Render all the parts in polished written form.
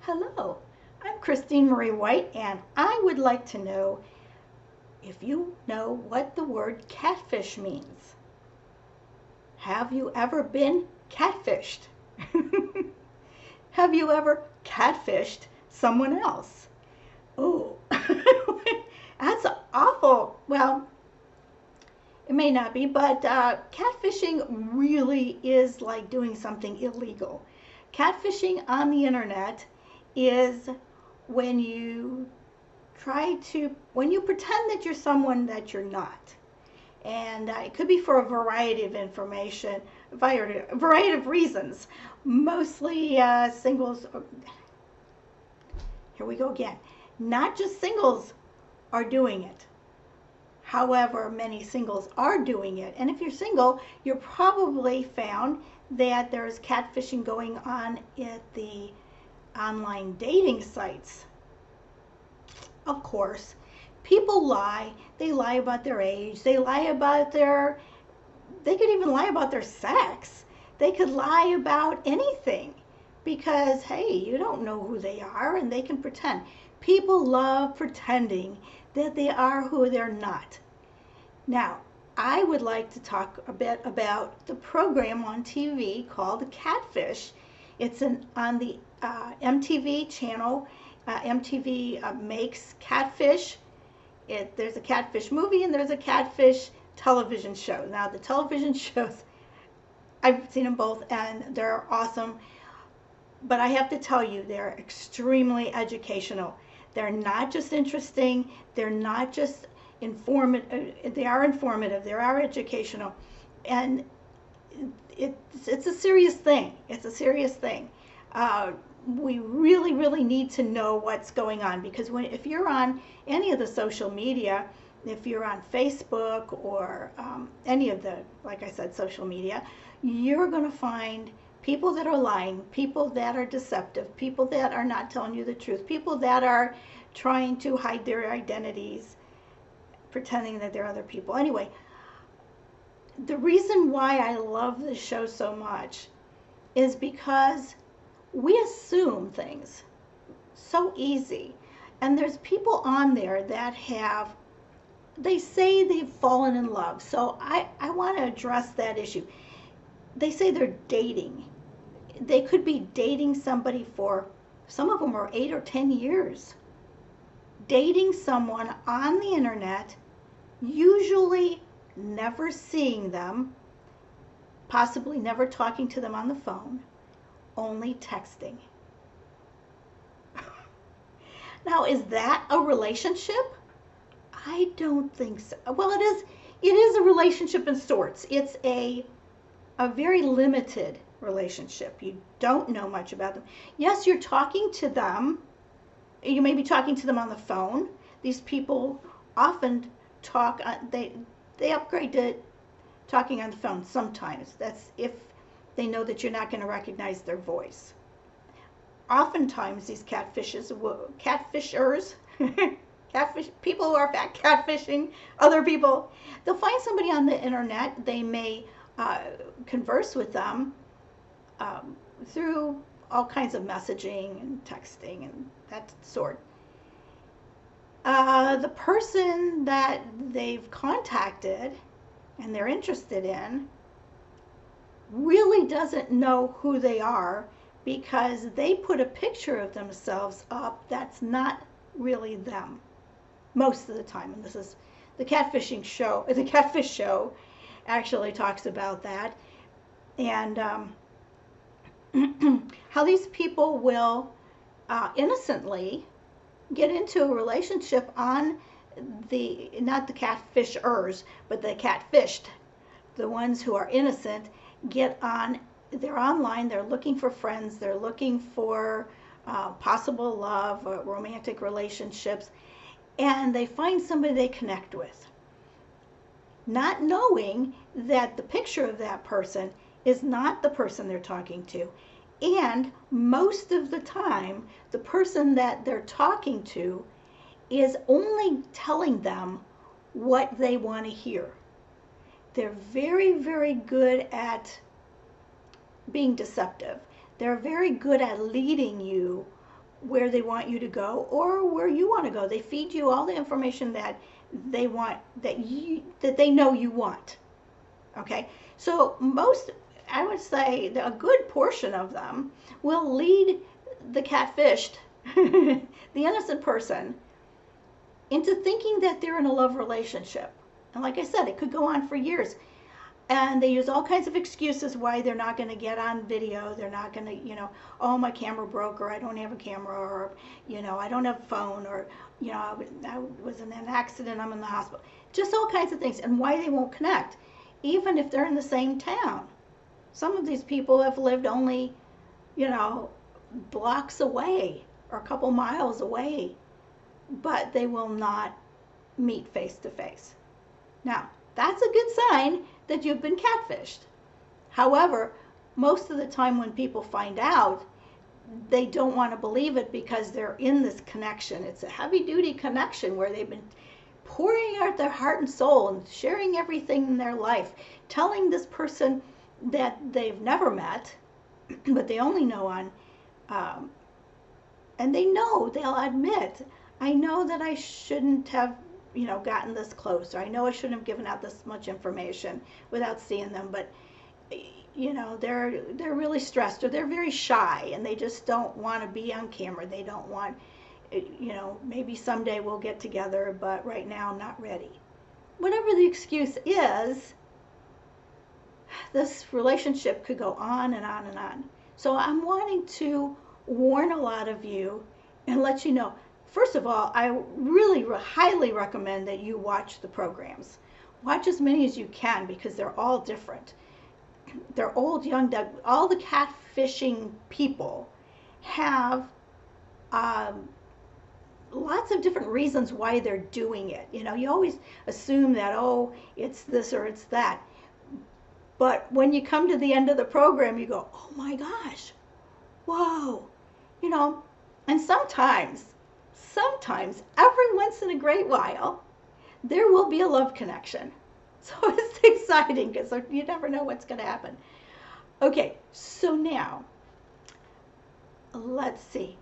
Hello, I'm Christine Marie White, and I would like to know if you know what the word catfish means. Have you ever been catfished? Have you ever catfished someone else? Oh, that's awful. Well, it may not be, but catfishing really is like doing something illegal. Catfishing on the internet is when you when you pretend that you're someone that you're not. And it could be for a variety of information, a variety of reasons. Mostly singles, here we go again. Not just singles are doing it. However, many singles are doing it. And if you're single, you're probably found that there's catfishing going on at the online dating sites. Of course, people lie. They lie about their age. They could even lie about their sex. They could lie about anything because, hey, you don't know who they are and they can pretend. People love pretending that they are who they're not. Now, I would like to talk a bit about the program on TV called Catfish. It's on the MTV channel. MTV makes Catfish. There's a Catfish movie and there's a Catfish television show. Now, the television shows, I've seen them both and they're awesome. But I have to tell you, they're extremely educational. They're not just interesting. They're not just informative. They are informative. They are educational. And it's a serious thing. It's a serious thing. We really need to know what's going on because if you're on any of the social media, if you're on Facebook or any of the, like I said, social media, you're going to find people that are lying, people that are deceptive, people that are not telling you the truth, people that are trying to hide their identities, pretending that they're other people. Anyway, the reason why I love this show so much is because we assume things so easy. And there's people on there that they say they've fallen in love. So I want to address that issue. They say they're dating. They could be dating somebody for, some of them are 8 or 10 years. Dating someone on the internet, usually never seeing them, possibly never talking to them on the phone, only texting. Now, is that a relationship? I don't think so. Well, it is a relationship in sorts. It's a very limited relationship. You don't know much about them. Yes, you're talking to them. You may be talking to them on the phone. These people often talk, they upgrade to talking on the phone sometimes. That's if they know that you're not going to recognize their voice. Oftentimes these catfishers, people who are catfishing other people, they'll find somebody on the internet. They may converse with them through all kinds of messaging and texting and that sort. The person that they've contacted and they're interested in really doesn't know who they are because they put a picture of themselves up that's not really them most of the time. And this is the catfishing show. The Catfish show actually talks about that, and how these people will innocently get into a relationship on not the catfishers, but the catfished. The ones who are innocent they're online, they're looking for friends, they're looking for possible love or romantic relationships, and they find somebody they connect with, not knowing that the picture of that person is not the person they're talking to. And most of the time, the person that they're talking to is only telling them what they want to hear. They're very good at being deceptive. They're very good at leading you where they want you to go or where you want to go. They feed you all the information that they want, that they know you want. Okay, so most, I would say a good portion of them will lead the catfished, the innocent person, into thinking that they're in a love relationship. And like I said, it could go on for years. And they use all kinds of excuses why they're not going to get on video. They're not going to, oh, my camera broke, or I don't have a camera, or, I don't have a phone, or, I was in an accident, I'm in the hospital. Just all kinds of things, and why they won't connect, even if they're in the same town. Some of these people have lived only, blocks away or a couple miles away, but they will not meet face to face. Now, that's a good sign that you've been catfished. However, most of the time when people find out, they don't want to believe it because they're in this connection. It's a heavy-duty connection where they've been pouring out their heart and soul and sharing everything in their life, telling this person that they've never met, but they only know on, and they'll admit, I know that I shouldn't have gotten this close, or I know I shouldn't have given out this much information without seeing them, but they're really stressed, or they're very shy, and they just don't want to be on camera. They don't want, maybe someday we'll get together, but right now I'm not ready. Whatever the excuse is, this relationship could go on and on and on. So I'm wanting to warn a lot of you and let you know. First of all, I really highly recommend that you watch the programs. Watch as many as you can, because they're all different. They're old, young, all the catfishing people have lots of different reasons why they're doing it. You always assume that, oh, it's this or it's that. But when you come to the end of the program, you go, oh my gosh, whoa. And sometimes, every once in a great while, there will be a love connection. So it's exciting, because you never know what's going to happen. Okay, so now, let's see.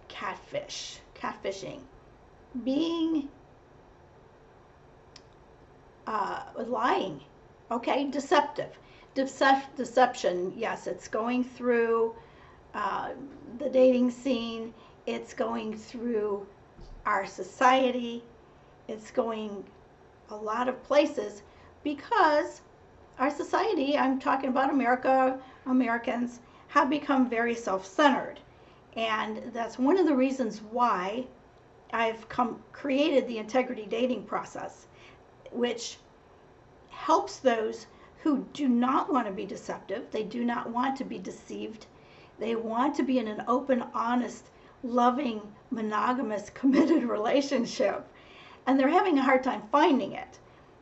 Catfishing. Being, lying. Okay, deception. Yes, it's going through the dating scene. It's going through our society. It's going a lot of places, because our society, I'm talking about America, Americans, have become very self-centered. And that's one of the reasons why I've created the integrity dating process, which helps those who do not want to be deceptive. They do not want to be deceived. They want to be in an open, honest, loving, monogamous, committed relationship, and they're having a hard time finding it.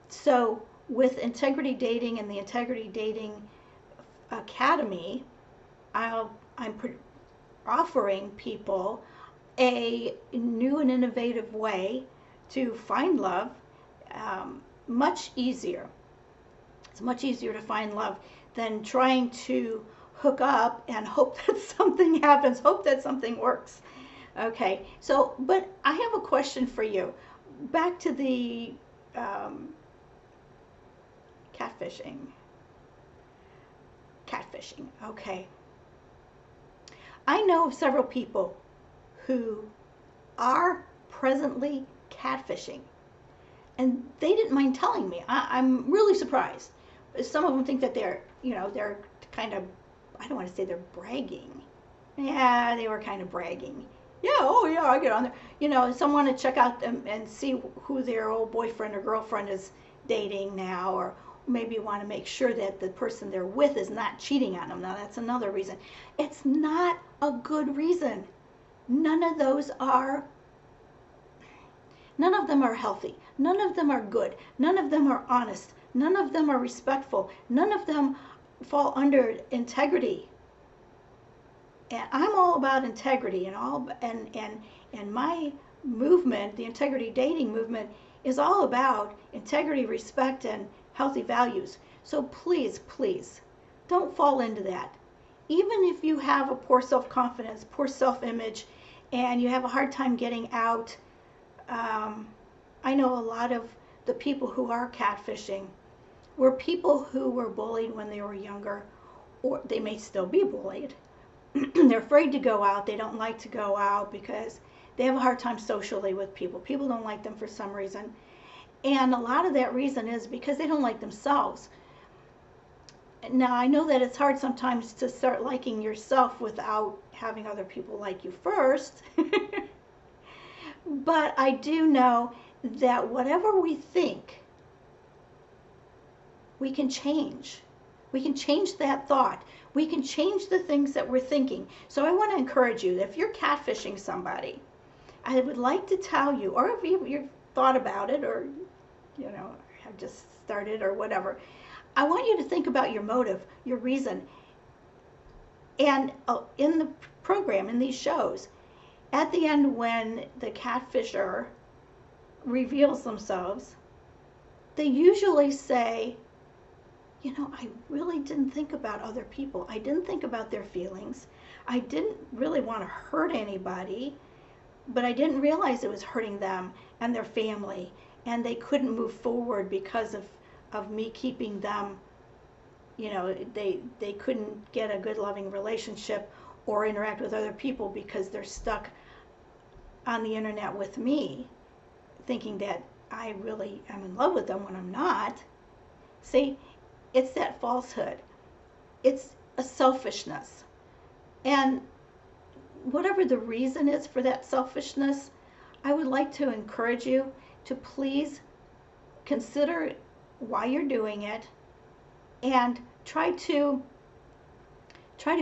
So with Integrity Dating and the Integrity Dating Academy, I'm offering people a new and innovative way to find love, much easier. It's much easier to find love than trying to hook up and hope that something happens, hope that something works. Okay, so, but I have a question for you. Back to the catfishing. Okay. I know of several people who are presently catfishing, and they didn't mind telling me. I'm really surprised. Some of them think that they're kind of, I don't want to say they're bragging. Yeah, they were kind of bragging. Yeah, oh yeah, I get on there. Some want to check out and see who their old boyfriend or girlfriend is dating now, or maybe want to make sure that the person they're with is not cheating on them. Now, that's another reason. It's not a good reason. None of them are healthy. None of them are good. None of them are honest. None of them are respectful. None of them fall under integrity. And I'm all about integrity, and my movement, the integrity dating movement, is all about integrity, respect, and healthy values. So please, please, don't fall into that. even if you have a poor self-confidence, poor self-image, and you have a hard time getting out, I know a lot of the people who are catfishing were people who were bullied when they were younger, or they may still be bullied. They're afraid to go out. They don't like to go out because they have a hard time socially with people. People don't like them for some reason. And a lot of that reason is because they don't like themselves. Now, I know that it's hard sometimes to start liking yourself without having other people like you first. But I do know that whatever we think, we can change. We can change that thought. We can change the things that we're thinking. So I want to encourage you that if you're catfishing somebody, I would like to tell you, or if you've thought about it, or have just started or whatever, I want you to think about your motive, your reason. And in the program, in these shows, at the end when the catfisher reveals themselves, they usually say, I really didn't think about other people. I didn't think about their feelings. I didn't really want to hurt anybody, but I didn't realize it was hurting them and their family, and they couldn't move forward because of me keeping them, they couldn't get a good loving relationship or interact with other people because they're stuck on the internet with me, thinking that I really am in love with them when I'm not. See, it's that falsehood. It's a selfishness. And whatever the reason is for that selfishness, I would like to encourage you to please consider why you're doing it and try to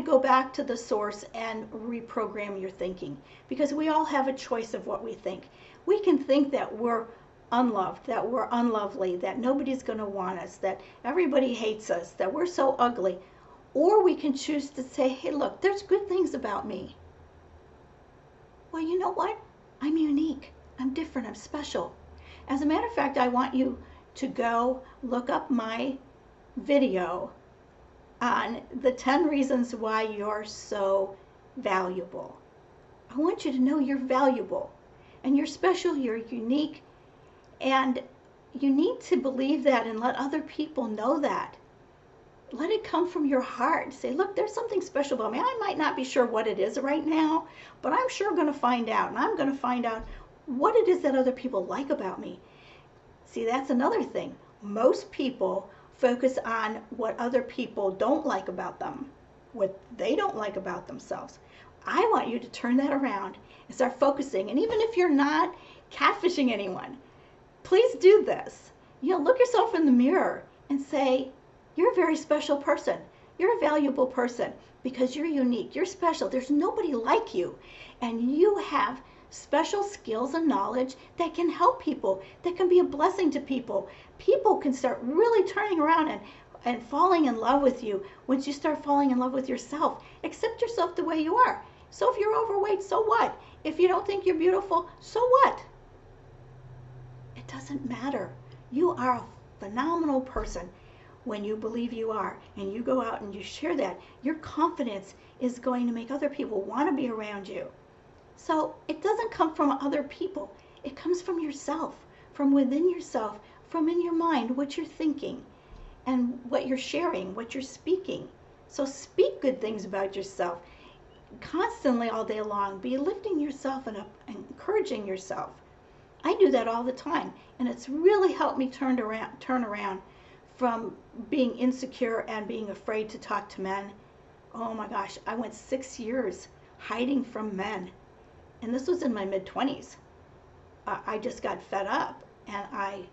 go back to the source and reprogram your thinking, because we all have a choice of what we think. We can think that we're unloved, that we're unlovely, that nobody's going to want us, that everybody hates us, that we're so ugly. Or we can choose to say, hey, look, there's good things about me. Well, you know what? I'm unique. I'm different. I'm special. As a matter of fact, I want you to go look up my video on the 10 reasons why you're so valuable. I want you to know you're valuable and you're special, you're unique, and you need to believe that and let other people know that. Let it come from your heart. Say, look, there's something special about me. I might not be sure what it is right now, but I'm sure going to find out, and I'm going to find out what it is that other people like about me. See, that's another thing. Most people focus on what other people don't like about them, what they don't like about themselves. I want you to turn that around and start focusing. And even if you're not catfishing anyone, please do this. Look yourself in the mirror and say, you're a very special person. You're a valuable person because you're unique. You're special. There's nobody like you. And you have special skills and knowledge that can help people, that can be a blessing to people. People can start really turning around and falling in love with you once you start falling in love with yourself. Accept yourself the way you are. So if you're overweight, so what? If you don't think you're beautiful, so what? It doesn't matter. You are a phenomenal person when you believe you are, and you go out and you share that. Your confidence is going to make other people want to be around you. So it doesn't come from other people. It comes from yourself, from within yourself, from in your mind, what you're thinking and what you're sharing, what you're speaking. So speak good things about yourself constantly all day long. Be lifting yourself and up and encouraging yourself. I do that all the time, and it's really helped me turn around from being insecure and being afraid to talk to men. Oh my gosh, I went 6 years hiding from men, and this was in my mid-20s. I just got fed up, and I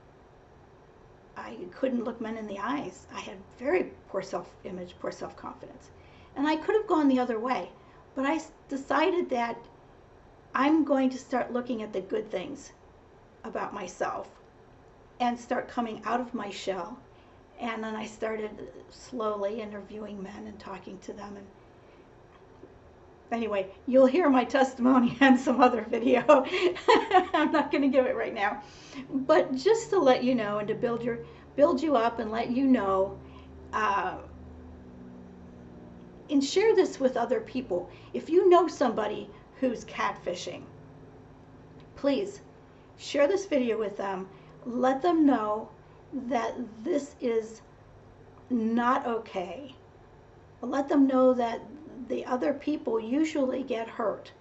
couldn't look men in the eyes. I had very poor self-image, poor self-confidence, and I could have gone the other way, but I decided that I'm going to start looking at the good things about myself and start coming out of my shell. And then I started slowly interviewing men and talking to them. And anyway, you'll hear my testimony on some other video. I'm not going to give it right now. But just to let you know and to build you up and let you know, and share this with other people. If you know somebody who's catfishing, please share this video with them. Let them know that this is not okay. Let them know that the other people usually get hurt.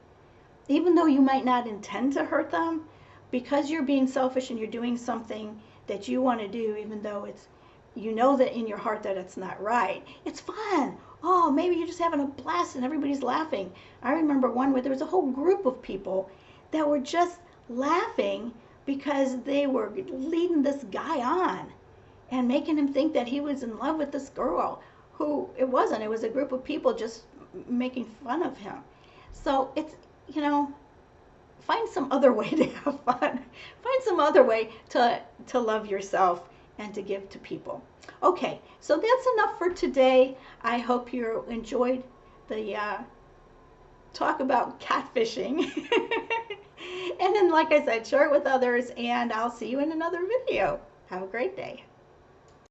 Even though you might not intend to hurt them, because you're being selfish and you're doing something that you want to do, even though it's, you know that in your heart that it's not right. It's fun. Oh, maybe you're just having a blast and everybody's laughing. I remember one where there was a whole group of people that were just laughing because they were leading this guy on and making him think that he was in love with this girl who it wasn't. It was a group of people just making fun of him. So it's, you know, find some other way to have fun. Find some other way to love yourself and to give to people. Okay, so that's enough for today. I hope you enjoyed the talk about catfishing. And then, like I said, share it with others, and I'll see you in another video. Have a great day.